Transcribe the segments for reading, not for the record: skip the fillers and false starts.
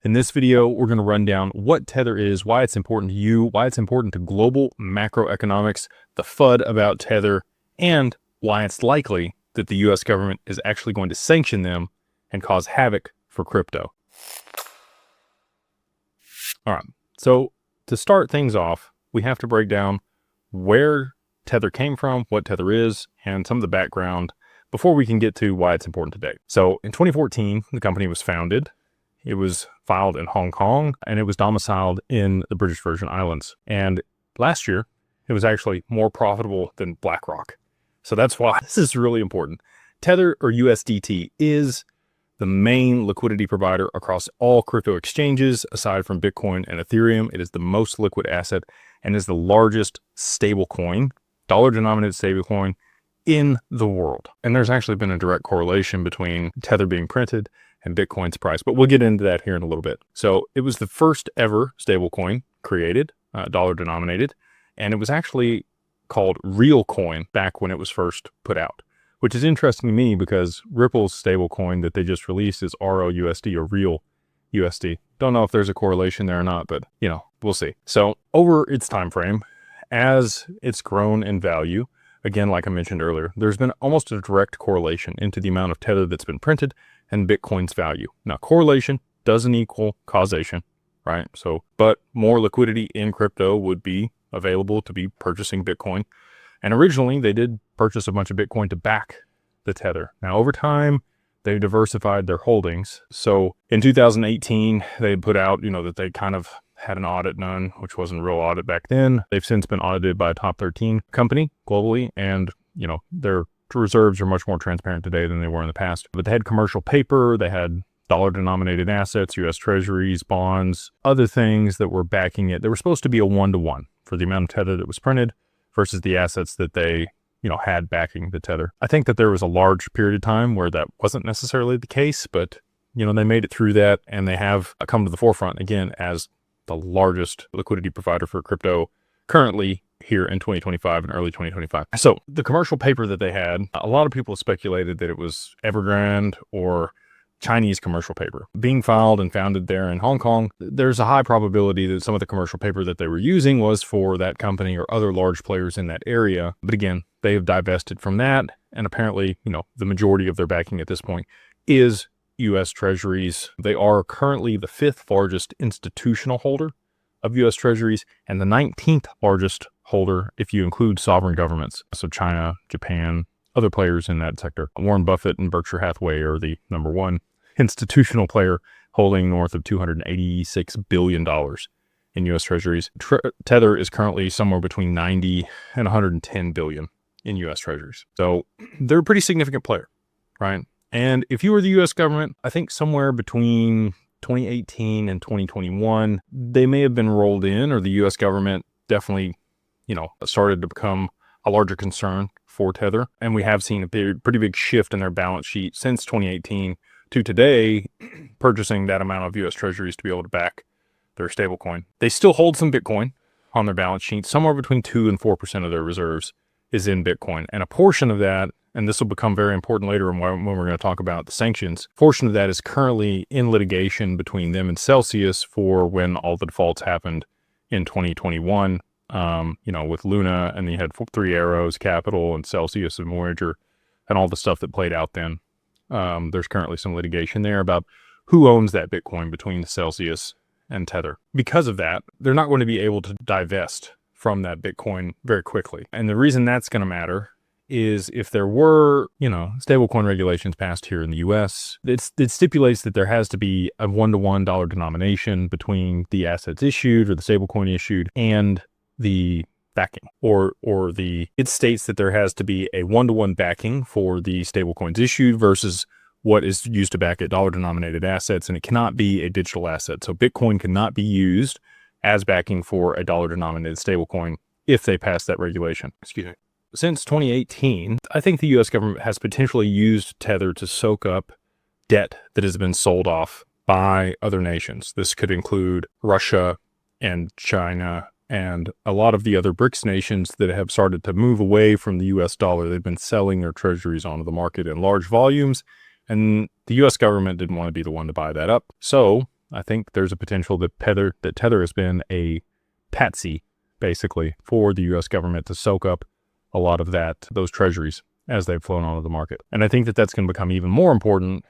In this video, we're going to run down what Tether is, why it's important to you, why it's important to global macroeconomics, the FUD about Tether, and why it's likely that the US government is actually going to sanction them and cause havoc for crypto. All right, so to start things off, we have to break down where Tether came from, what Tether is, and some of the background before we can get to why it's important today. So in 2014, the company was founded. It was filed in Hong Kong, and it was domiciled in the British Virgin Islands. And last year, it was actually more profitable than BlackRock. So that's why this is really important. Tether, or USDT, is the main liquidity provider across all crypto exchanges, aside from Bitcoin and Ethereum. It is the most liquid asset and is the largest stablecoin, dollar-denominated stablecoin, in the world. And there's actually been a direct correlation between Tether being printed and Bitcoin's price, but we'll get into that here in a little bit. So it was the first ever stablecoin created, dollar denominated, and it was actually called Real Coin back when it was first put out, which is interesting to me because Ripple's stablecoin that they just released is ROUSD, or Real USD. Don't know if there's a correlation there or not, but you know, we'll see. So over its time frame, as it's grown in value, again, like I mentioned earlier, there's been almost a direct correlation into the amount of Tether that's been printed and Bitcoin's value. Now, correlation doesn't equal causation, right? So, but more liquidity in crypto would be available to be purchasing Bitcoin. And originally, they did purchase a bunch of Bitcoin to back the Tether. Now, over time, they diversified their holdings. So in 2018, they put out, that they kind of had an audit done, which wasn't a real audit back then. They've since been audited by a top 13 company globally, and their reserves are much more transparent today than they were in the past. But they had commercial paper, they had dollar-denominated assets, U.S. treasuries, bonds, other things that were backing it. They were supposed to be a one-to-one for the amount of Tether that was printed versus the assets that they had backing the Tether. I think that there was a large period of time where that wasn't necessarily the case, but they made it through that, and they have come to the forefront again as the largest liquidity provider for crypto currently here in 2025 and early 2025. So the commercial paper that they had, a lot of people speculated that it was Evergrande or Chinese commercial paper. Being filed and founded there in Hong Kong, there's a high probability that some of the commercial paper that they were using was for that company or other large players in that area. But again, they have divested from that. And apparently, the majority of their backing at this point is U.S. treasuries. They are currently the 5th largest institutional holder of U.S. treasuries and the 19th largest holder if you include sovereign governments. So China, Japan, other players in that sector. Warren Buffett and Berkshire Hathaway are the number one institutional player, holding north of $286 billion in U.S. treasuries. Tether is currently somewhere between 90 and 110 billion in U.S. treasuries. So they're a pretty significant player, right? And if you were the U.S. government, I think somewhere between 2018 and 2021, they may have been rolled in, or the U.S. government definitely, started to become a larger concern for Tether. And we have seen a pretty big shift in their balance sheet since 2018 to today, purchasing that amount of U.S. treasuries to be able to back their stablecoin. They still hold some Bitcoin on their balance sheet. Somewhere between 2 and 4% of their reserves is in Bitcoin. And a portion of that, and this will become very important later when we're going to talk about the sanctions, portion of that is currently in litigation between them and Celsius for when all the defaults happened in 2021, with Luna, and you had Three Arrows, Capital, and Celsius and Voyager, and all the stuff that played out then. There's currently some litigation there about who owns that Bitcoin between Celsius and Tether. Because of that, they're not going to be able to divest from that Bitcoin very quickly. And the reason that's going to matter is if there were, stablecoin regulations passed here in the US, it stipulates that there has to be a one-to-one dollar denomination between the assets issued or the stablecoin issued and the backing, it states that there has to be a one-to-one backing for the stablecoins issued versus what is used to back at dollar-denominated assets, and it cannot be a digital asset. So Bitcoin cannot be used as backing for a dollar-denominated stablecoin if they pass that regulation. Excuse me. Since 2018, I think the U.S. government has potentially used Tether to soak up debt that has been sold off by other nations. This could include Russia and China and a lot of the other BRICS nations that have started to move away from the U.S. dollar. They've been selling their treasuries onto the market in large volumes, and the U.S. government didn't want to be the one to buy that up. So I think there's a potential that Tether has been a patsy, basically, for the U.S. government to soak up a lot of those treasuries as they've flown onto the market. And I think that that's going to become even more important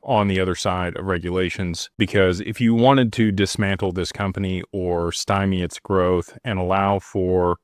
on the other side of regulations, because if you wanted to dismantle this company or stymie its growth and allow for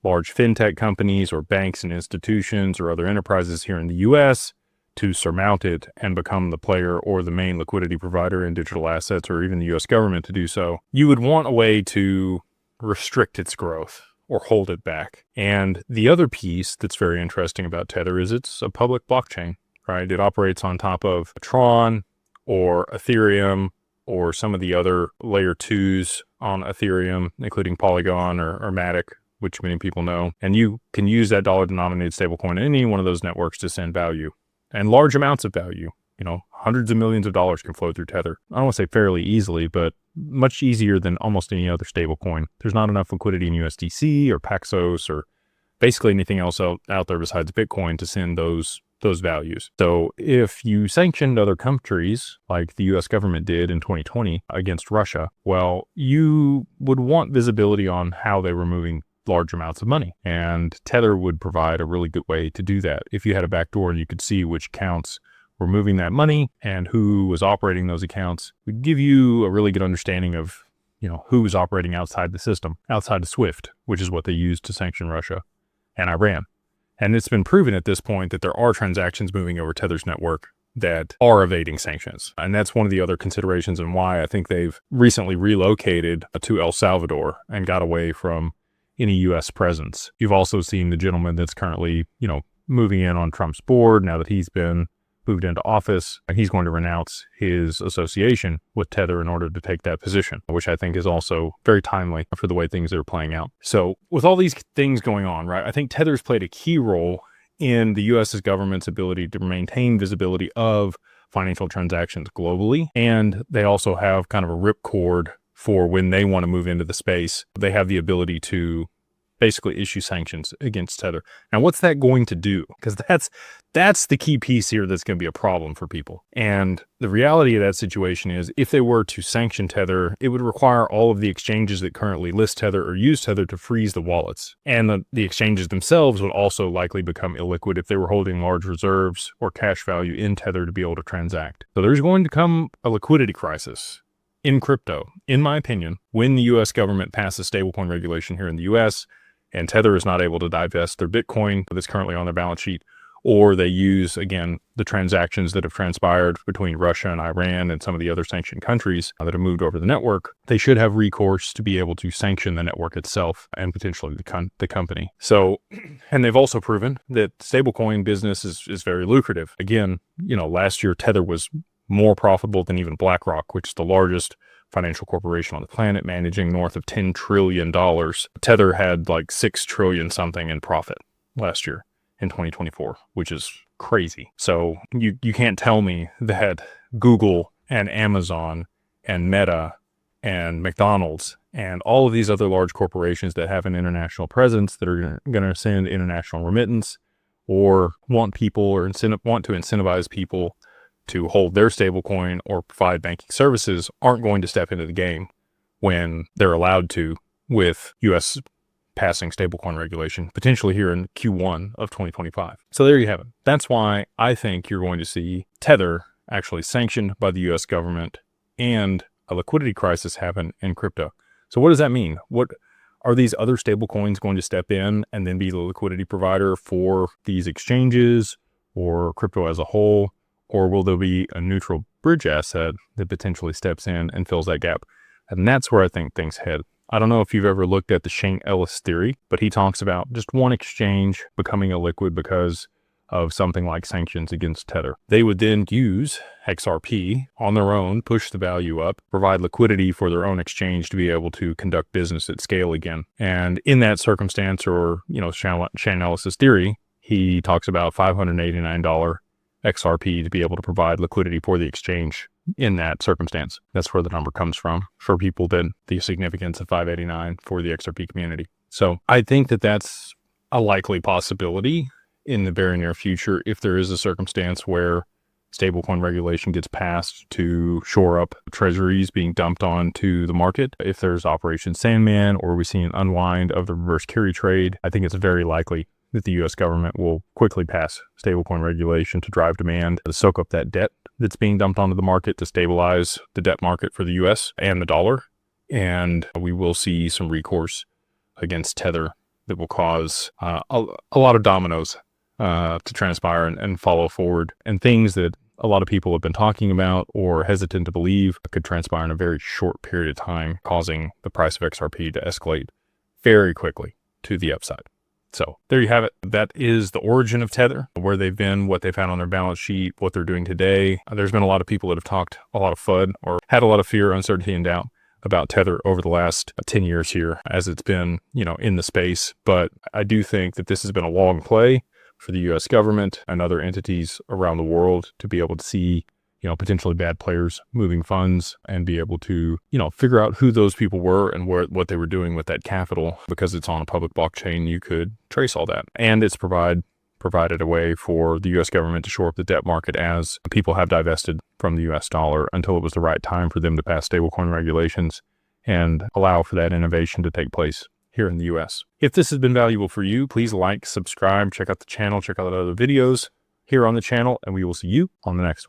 large fintech companies or banks and institutions or other enterprises here in the U.S. to surmount it and become the player or the main liquidity provider in digital assets, or even the U.S. government to do so, you would want a way to restrict its growth or hold it back. And the other piece that's very interesting about Tether is it's a public blockchain, right? It operates on top of Tron or Ethereum or some of the other layer 2s on Ethereum, including Polygon or Matic, which many people know. And you can use that dollar-denominated stablecoin in any one of those networks to send value, and large amounts of value. Hundreds of millions of dollars can flow through Tether. I don't want to say fairly easily, but much easier than almost any other stablecoin. There's not enough liquidity in USDC or Paxos or basically anything else out there besides Bitcoin to send those values. So if you sanctioned other countries like the US government did in 2020 against Russia, well, you would want visibility on how they were moving large amounts of money. And Tether would provide a really good way to do that. If you had a backdoor and you could see which accounts were moving that money and who was operating those accounts, would give you a really good understanding of, who was operating outside the system, outside of SWIFT, which is what they used to sanction Russia and Iran. And it's been proven at this point that there are transactions moving over Tether's network that are evading sanctions. And that's one of the other considerations and why I think they've recently relocated to El Salvador and got away from any U.S. presence. You've also seen the gentleman that's currently, moving in on Trump's board now that he's been moved into office, and he's going to renounce his association with Tether in order to take that position, which I think is also very timely for the way things are playing out. So with all these things going on, right, I think Tether's played a key role in the U.S.'s government's ability to maintain visibility of financial transactions globally. And they also have kind of a ripcord for when they want to move into the space. They have the ability to basically issue sanctions against Tether. Now, what's that going to do? Because that's the key piece here that's going to be a problem for people. And the reality of that situation is, if they were to sanction Tether, it would require all of the exchanges that currently list Tether or use Tether to freeze the wallets. And the exchanges themselves would also likely become illiquid if they were holding large reserves or cash value in Tether to be able to transact. So there's going to come a liquidity crisis in crypto, in my opinion, when the U.S. government passes stablecoin regulation here in the U.S., and Tether is not able to divest their Bitcoin that's currently on their balance sheet, or they use, again, the transactions that have transpired between Russia and Iran and some of the other sanctioned countries that have moved over the network. They should have recourse to be able to sanction the network itself and potentially the company. So, and they've also proven that stablecoin business is very lucrative. Again, last year Tether was more profitable than even BlackRock, which is the largest financial corporation on the planet, managing north of $10 trillion. Tether had like 6 trillion something in profit last year in 2024, which is crazy. So you can't tell me that Google and Amazon and Meta and McDonald's and all of these other large corporations that have an international presence that are going to send international remittance or want to incentivize people to hold their stablecoin or provide banking services aren't going to step into the game when they're allowed to, with U.S. passing stablecoin regulation, potentially here in Q1 of 2025. So there you have it. That's why I think you're going to see Tether actually sanctioned by the U.S. government and a liquidity crisis happen in crypto. So what does that mean? What are these other stablecoins going to step in and then be the liquidity provider for these exchanges or crypto as a whole? Or will there be a neutral bridge asset that potentially steps in and fills that gap? And that's where I think things head. I don't know if you've ever looked at the Shane Ellis theory, but he talks about just one exchange becoming illiquid because of something like sanctions against Tether. They would then use XRP on their own, push the value up, provide liquidity for their own exchange to be able to conduct business at scale again. And in that circumstance, or, Shane Ellis's theory, he talks about $589 XRP to be able to provide liquidity for the exchange in that circumstance. That's where the number comes from for people, then the significance of 589 for the XRP community. So I think that that's a likely possibility in the very near future if there is a circumstance where stablecoin regulation gets passed to shore up treasuries being dumped onto the market. If there's Operation Sandman or we see an unwind of the reverse carry trade, I think it's very likely that the U.S. government will quickly pass stablecoin regulation to drive demand, to soak up that debt that's being dumped onto the market, to stabilize the debt market for the U.S. and the dollar. And we will see some recourse against Tether that will cause a lot of dominoes to transpire and follow forward, and things that a lot of people have been talking about or hesitant to believe could transpire in a very short period of time, causing the price of XRP to escalate very quickly to the upside. So there you have it. That is the origin of Tether, where they've been, what they've had on their balance sheet, what they're doing today. There's been a lot of people that have talked a lot of FUD or had a lot of fear, uncertainty, and doubt about Tether over the last 10 years here as it's been, in the space. But I do think that this has been a long play for the U.S. government and other entities around the world to be able to see, potentially bad players moving funds and be able to, figure out who those people were and what they were doing with that capital. Because it's on a public blockchain, you could trace all that. And it's provided a way for the U.S. government to shore up the debt market as people have divested from the U.S. dollar until it was the right time for them to pass stablecoin regulations and allow for that innovation to take place here in the U.S. If this has been valuable for you, please like, subscribe, check out the channel, check out other videos here on the channel, and we will see you on the next one.